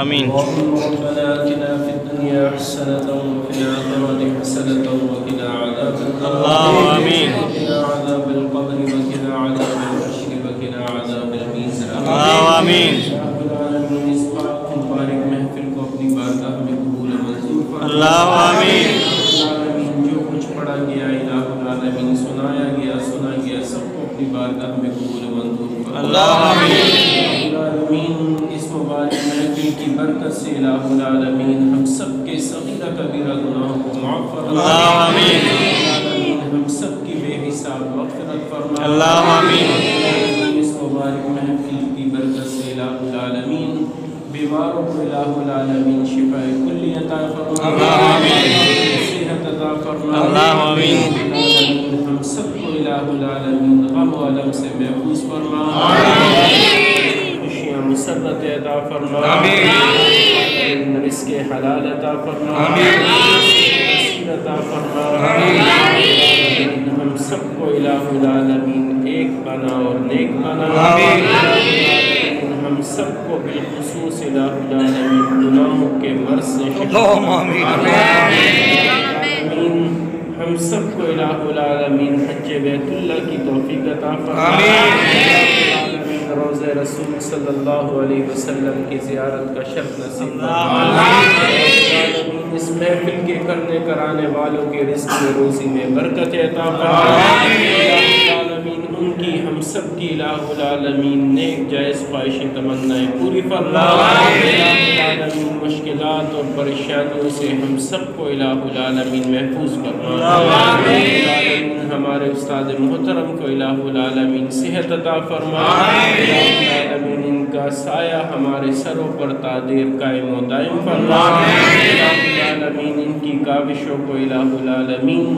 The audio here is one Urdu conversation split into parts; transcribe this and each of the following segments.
آمين. اللهم ربنا آتنا في الدنيا حسنة وفي الآخرة حسنة وقنا عذاب النار. اللهم آمين. وقنا عذاب القبر وقنا عذاب الحشر وقنا عذاب الميزان. اللهم آمين. رب العالمين اس پاک مبارک محفل کو اپنی بارگاہ میں قبول منظور فرما. اللهم آمین. العالمین جو کچھ پڑھا گیا الہ العالمین سنایا گیا سنا گیا سب کو اپنی بارگاہ میں قبول منظور فرما. اللهم آمین. العالمین اس مبارک محفل کی برکت سے الہ العالمین ہم سب کے صغیرہ کبیرہ گناہوں کو معاف فرما. اللهم آمین. العالمین ہم سب کی بے حساب مغفرت فرما. اللهم آمین. اس مبارک محفل کی برکت سے الہ العالمین بیماروں کو الہ العالمین شفاء کلی عطا فرما. اللهم آمین. صحت عطا فرما. اللهم آمین. ہم سب کو الہ العالمین غم و علم سے محفوظ فرما. خوشیاں مسرت عطا فرما. رزق حلال عطا فرما. نصیب عطا فرما. ہم سب کو الہ العالمین ایک بنا اور نیک بنا. ہم سب کو بالخصوص الہ العالمین گناہوں کے مرض سے شفا. ہم سب کو الہ العالمین حج بیت اللہ کی توفیق عطا فرما. روضہ رسول صلی اللہ علیہ وسلم کی زیارت کا شرف نصیب فرما. اس محفل کے کرنے کرانے والوں کے رزق میں روزی میں برکت عطا فرما. ان کی ہم سب کی الہ العالمین نیک جائز خواہشیں تمنائیں پوری فرما. العالمین مشکلات اور پریشانیوں سے ہم سب کو الہ العالمین محفوظ فرما. العالمین ہمارے استاد محترم کو الہ العالمین صحت عطا فرما. العالمین ان کا سایہ ہمارے سروں پر تادیر قائم و دائم فرما. العالمین ان کی کاوشوں کو الہ العالمین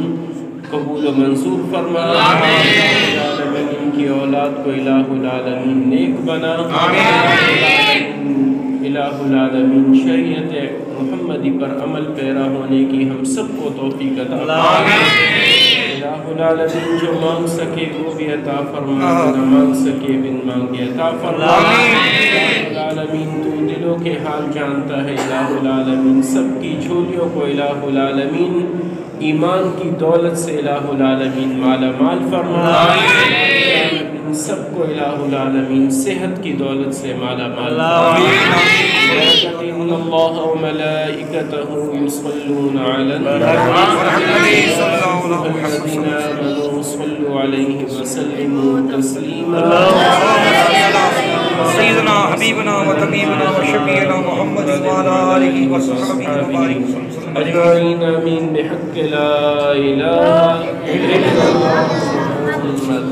قبول و منظور فرما. العالمین ان کی اولاد کو الہ العالمین نیک بنا. الہ العالمین شریعت محمدی پر عمل پیرا ہونے کی ہم سب کو توفیق عطا فرما. الہ العالمین جو مانگ سکے وہ بھی عطا فرما. نہ مانگ سکے بن مانگے عطا فرما. العالمین تو دلوں کے حال جانتا ہے. الہ العالمین سب کی جھولیوں کو الہ العالمین ایمان کی دولت سے الہ العالمین مالا مال فرما. سب کو الہ العالمین صحت کی دولت سے مالا مال فرما. ان اللہ و ملائکتہ یصلون علی النبی الذین آمنوا صلوا علیہ وسلموا تسلیما. سیدنا حبیبنا و طبیبنا و شفیعنا محمد وعلی آلہ وصحبہ اجمعین. آمین بحق لا الہ الا اللہ محمد